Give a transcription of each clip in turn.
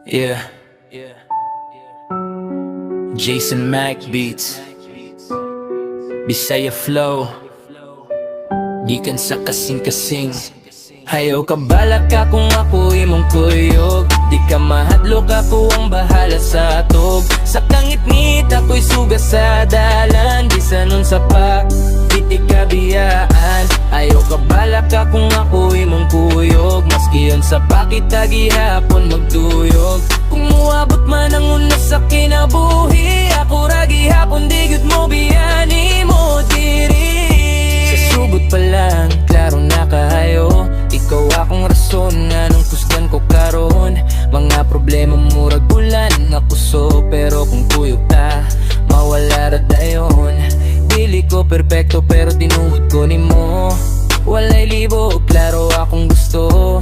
Yeah, Jason Mac Beats, Bisaya Flow, gikan sa kasing-kasing. Hayaw ka balak ka kung ako imong kuyog, di ka mahadlok ako ang bahala sa atog. Sa kangit-ngit ako'y suga sa dalan, di sa nun sa pa, di ka biyaan. Ayaw ka balak ka kung ako imong kuyog, maski yun sa bakit gihapon magduyog. Kung muabot man ang unas sa kinabuhi, ako ra gihapon di gyud mo biyani mo diri. Sa subot pa lang, klaro na kahayo, ikaw akong rason nga nung kusgan ko karon. Mga problema murag bulan nga kuso, pero kung kuyog ta, mawala ra dayon. Dili ko perpekto pero tinuod ko nimo, walay libo, klaro akong gusto.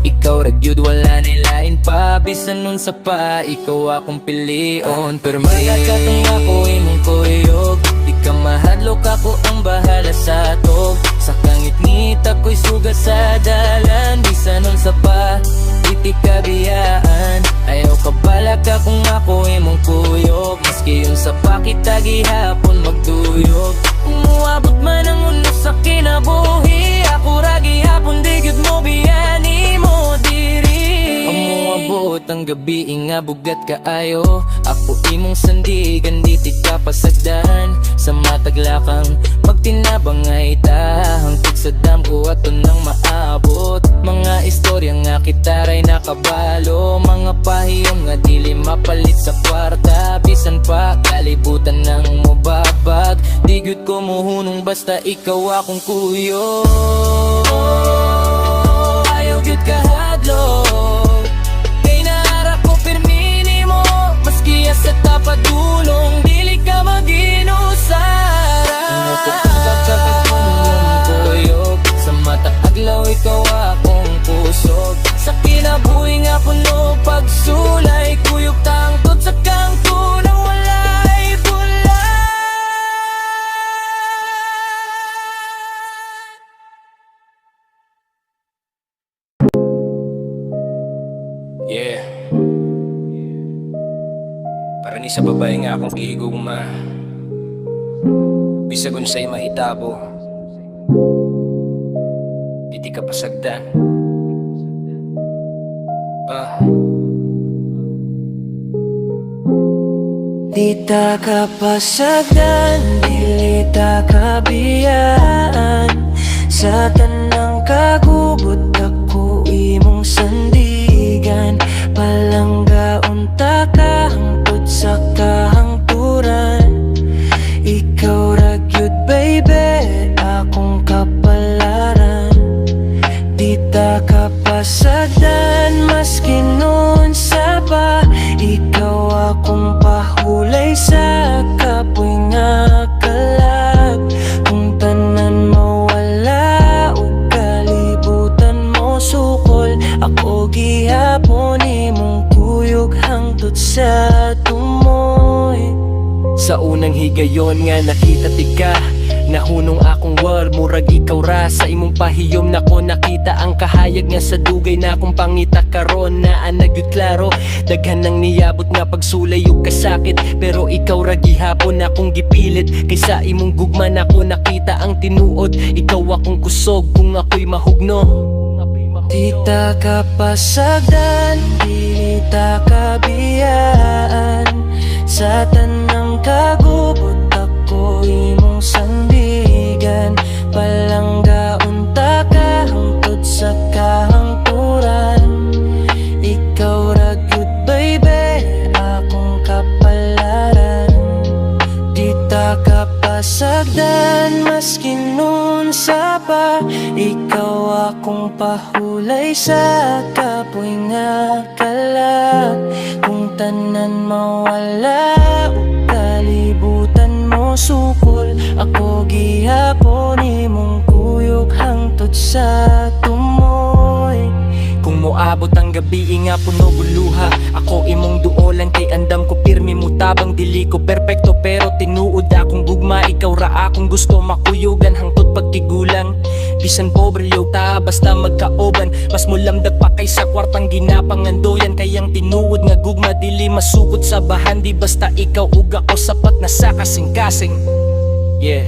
Ikaw ragyud wala nilain pa, bisan nun sa pa, ikaw akong pilion. Pero magkakatong ako imong kuyog, di ka mahadlok ako ang bahala sa atog. Sa kangit-ngit ako'y suga sa dalan, bisan nun sa pa, di ka biyaan. Ayaw ka balak ka kung ako imong kuyog, maski yun sa pakit gihapon magduyog. Kung muabot man ang unos sa kinabuhi, ako ra gihapon di gyud mo biyani mo diri. Ang muabot ang gabi nga bugat kaayo, ako imong sandigan di ka pasagdan. Sa mataglakang magtinabang nga ita, hangtod sa dam ko ato nang maabot. Mga istorya nga kitaray nakabalo, mga pahiyom nga dili mapalit sa kwarta. Bisan pa kalibutan nang mubabag, di gyud ko muhunong basta ikaw akong kuyo. Ayaw gyud kahadlok, kay naharap ko pirmini mo, maski sa tapadulong dili ka maginusara. Kuyog sa mata aglaw, ikaw akong pusog. Sa kinabuhi nga puno pagsulay, kuyog tangtod sa kangto nang walay bulan. Yeah, para ni sa babae nga akong gihigugma, bisag unsay mahitabo, di ka pasagdan. Di ta kapasagdan, dili ta kabiyaan. Sa tanang kagubot ako imong sandigan, palangga unta ka hangtod sa kahangturan. Ikaw ragyud baby, akong kapalaran. Di ta kapasagdan, maski nun sa pa, ikaw akong pahulay sa kapoy nga kalag. Kung tanan mawala o kalibutan mo sukol, ako gihapon imong kuyog hangtod sa tumoy. Sa unang higayon nga nakita tika, nahunong akong world, murag ikaw ra. Sa imong pahiyom nako nakita ang kahayag nga sa dugay na akong pangita karon. Naa nagyud klaro, daghan nang niyabot nga pagsulay ug kasakit, pero ikaw ra gihapon akong gipilit. Kaysa imong gugma nako nakita ang tinuod, ikaw akong kusog kung ako'y mahugno. Di ta kapasagdan, di ta kabiyaan. Sa tanang kagubot ako imong sandigan, palangga unta ka hangtod sa kahangturan. Ikaw ragyud baby, akong kapalaran. Di ta kapasagdan, maski nun sa pa, ikaw akong pahulay sa kapoy nga kalag. Kung tanan mawala o kalibutan mo sukol, ako gihapon imong kuyog hangtod sa tumoy. Kung moabot ang gabi nga puno buluha. Ako imong duolan kay andam ko pirmi mo tabang dili ko perpekto pero tinuod akong gugma. Ikaw ra akong gusto makuyugan hangtod pagtigulang. Bisan pobre yo ta basta magkaoban. Mas mulamdag pa kaysa kwartang ginapangandoyan. Kayang tinuod nga gugma dili masukot sa bahan. Di basta ikaw ug ako sapat na sa kasing-kasing. Yeah.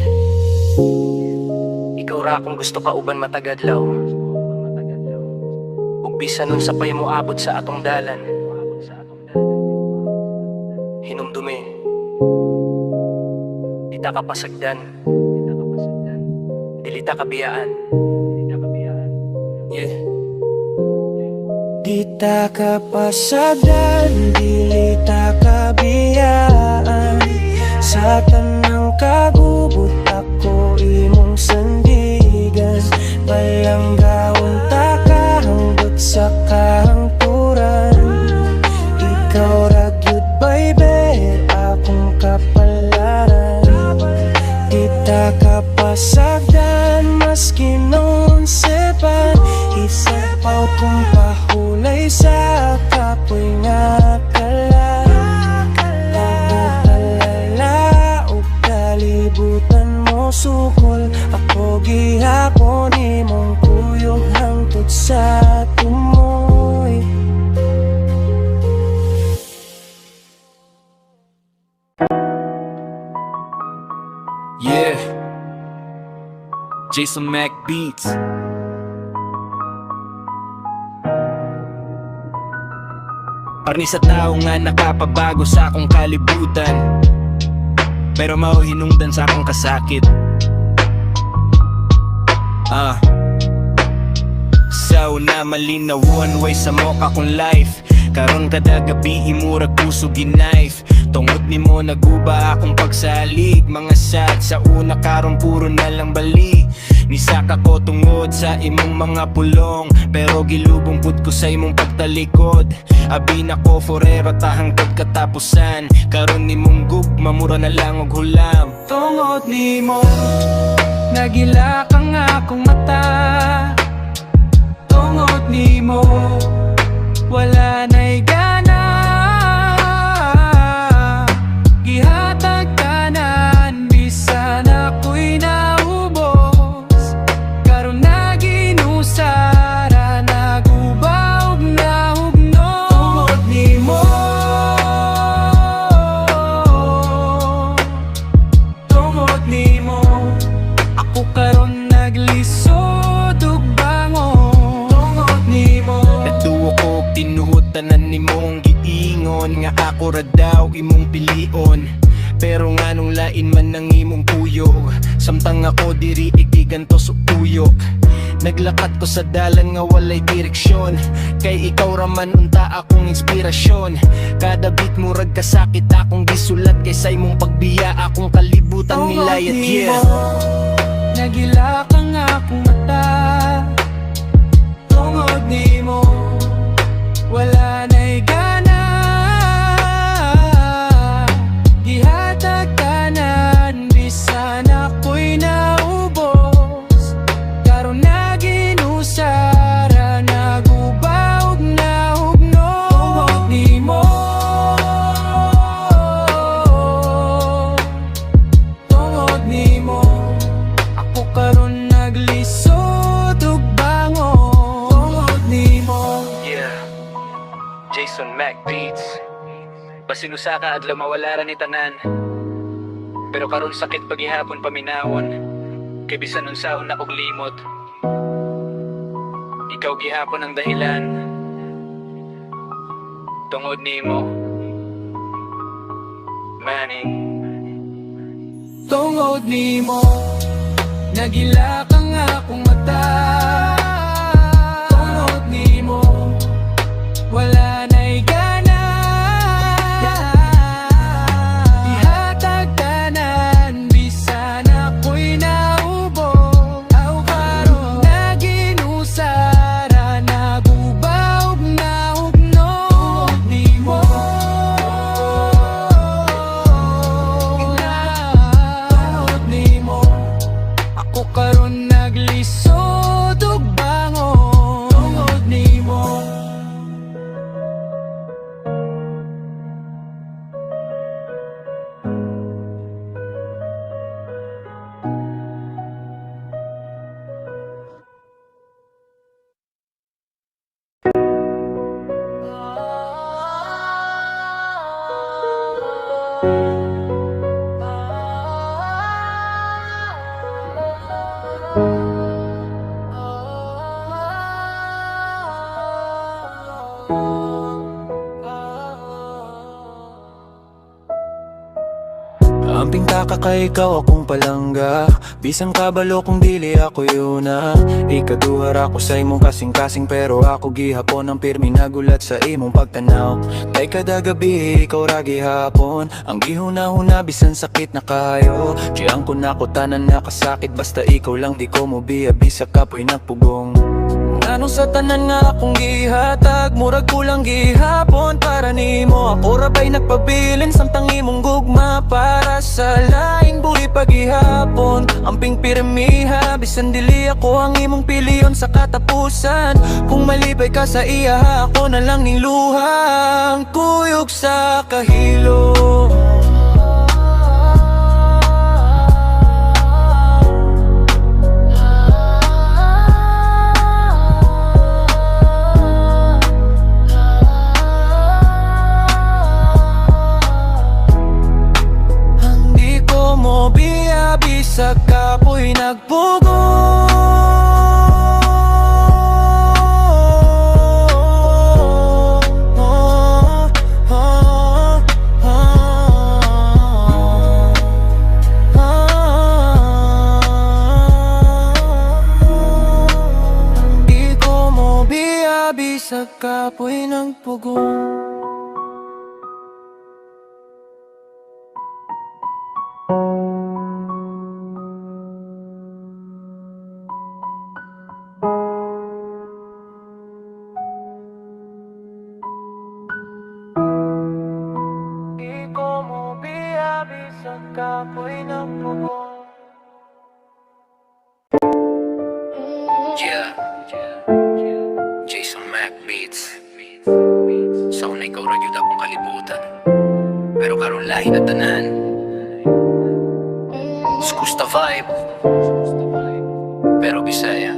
Ikaw ra akong gusto ka uban matagadlaw. Ug bisan nun sa pay mo abot sa atong dalan. Hinumdumi. Di ta ka pasagdan. Dili ta kabiyaan. Yeah. Di ta ka pasagdan, dili ta kabiyaan. Sa tanang kagubot ako imong sandigan. Palanggaon ta kahanggot sa kahangturan. Ikaw ra gyud baby, akong kapalaran. Di ta ka pasagdan, maski noon sepan. Isapaw kong pahulay sa kapoy nga kala. Kalibutan mo sukol, ako gihapon imong kuyog hangtod sa tumoy. Yeah, Jason Mac Beats. Parni sa tao nga nakapabago sa akong kalibutan, pero mao hinungdan sa akong kasakit. Sa una malinaw one way sa mo kakong life. Karon kada gabi imurag puso ginayf. Tungod ni mo naguba akong pagsalig. Mga sad sa una karon puro na lang bali. Nisaka ko tungod sa imong mga pulong, pero gilubong pud ko sa imong pagtalikod. Abi na ko forever tahang katapusan. Karon nimong gugma mura na lang og hulam. Tungod ni mo nagila kang akong mata. Tungod ni mo wala na'y gana. Gihatag tanan bisan ako'y naubos. Karon na ginusara, naguba ug nahugno. Tungod ni mo, tungod ni mo, ako karon naglisod ug bangon. Tungod ni mo, Natuwa ko tinuod tanan ni mong giingon nga ako ra daw imong pilion. Pero nga nung lain man ang imong kuyog, samtang ako diri igigantos ug tuyok. Naglakat ko sa dalan nga walay direksyon, kay ikaw raman unta akong inspirasyon. Kada beat murag kasakit akong gisulat, kay sa imong pagbiya akong kalibutan nilayat. Yeah, nagila kang akong mata. Tungod ni mo wala na'y gana. Gihatag tanan bisan ako'y naubos. Karon na ginusara, naguba ug nahugno. Tungod ni mo, tungod ni mo, ako karon naglisod ug bangon. Tungod ni mo. yeah. Jason Mac Beats. Basin usa ka adlaw mawala ra ni tanan, pero karon sakit paghihapon paminawon. Kay bisan unsaon na kog limot, ikaw gihapon ang dahilan. Tungod nimo Manning. Tungod ni mo nagila kang akong mata. Tungod ni mo wala na'y gana. Ihatag tanan bisan ako'y naubos. Aw karon na ginusara, naguba ug nahugno. Tungod ni mo, tungod ni mo, ako karon naglisod ug Amping kakakay ikaw akong palangga, bisang kabalo kung dili ako yun na. Ikaduhar ako sa imong kasing-kasing, pero ako gihapon ang pirmi nagulat sa imong pagtanaw. Kay kada gabi ikaw ra gihapon ang gihuna-huna, bisan sakit na kayo. Diyan ko nakutanan nakasakit, basta ikaw lang di ko mo biyabi sa kapoy nagpugong. Anong sa tanan nga akong gihatag, murag kulang gihapon para nimo. Ako rabay nagpabilin samtang imong gugma para sa laing buhi pagihapon. Amping pirmiha, bisan dili ako ang imong piliyon sa katapusan. Kung malipay ka sa iya, ako na lang ning luhang kuyog sa kahilo. Sa kapoy nagpugo. Di ko mo biyabi sa kapoy nagpugo. Sa kapoy ng pugo. Yeah, Jason Mac Beats. Sa una ikaw ragyod akong kalibutan, pero karon lahi na tanan. Skusta vibe, pero Bisaya.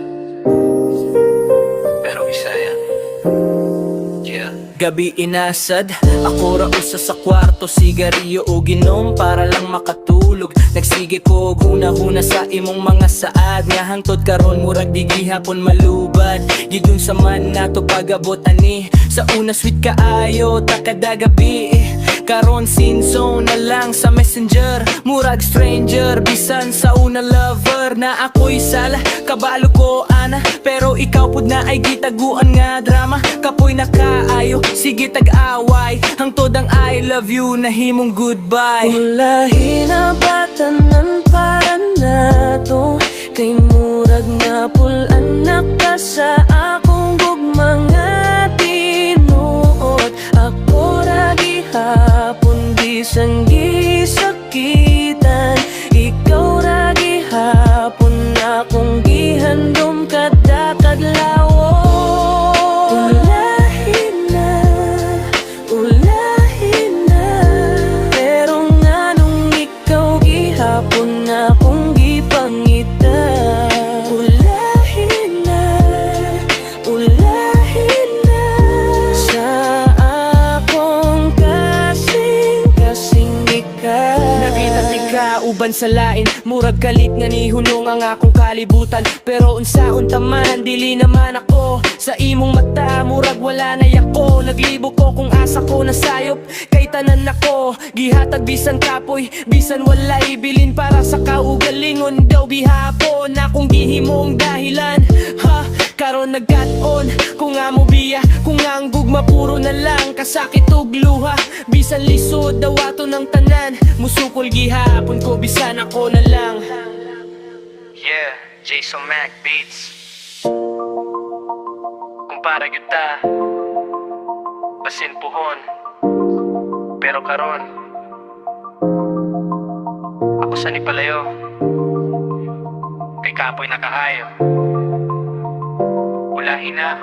Yeah. Gabi inasad, ako ra usa sa kwarto, sigarilyo o ginom para lang makatulog. Nagsige ko huna-huna sa imong mga saad, nga hangtod karon murag di gihapon malubad. Gidun sa man nato pagabot ani, sa una sweet kaayo ta kada gabi. Karon sin zone na lang sa messenger, murag stranger bisan sa una lover. Na ako'y sala, kabalo ko ana, pero ikaw pud na ay gitaguan nga drama. Kapoy na kaayo, sige tag-away, hangtod ang I love you na himong goodbye. Ulahi na batanan para nato, kay murag nga pulan na ka sa akong gugmang nga tinuod. Ako ra gihapon bisan gisakitan, ikaw ra gihapon akong gihandom kada kadlaw. Uban sa lain, murag kalit nga ni hunong ang akong kalibutan. Pero unsaon taman, dili naman ako sa imong mata, murag wala na yako. Naglibo ko kung asa ko nasayop, kay tanan ako gihatag bisan kapoy, bisan walay bilin para sa kaugalingon daw bihapon. Akong gihimong dahilan, ha, karon nagkat-on. Kung nga mo biya, kung nga ang gugma puro na lang kasakit ug luha, bisan lisod daw ato ng tanan. Musukol gihapon ko bisan ako na lang. Yeah, Jason Mac Beats. Kung para gyud ta, basin puhon, pero karon ako sa ni palayo, kay kapoy nakaayo. Ulahi na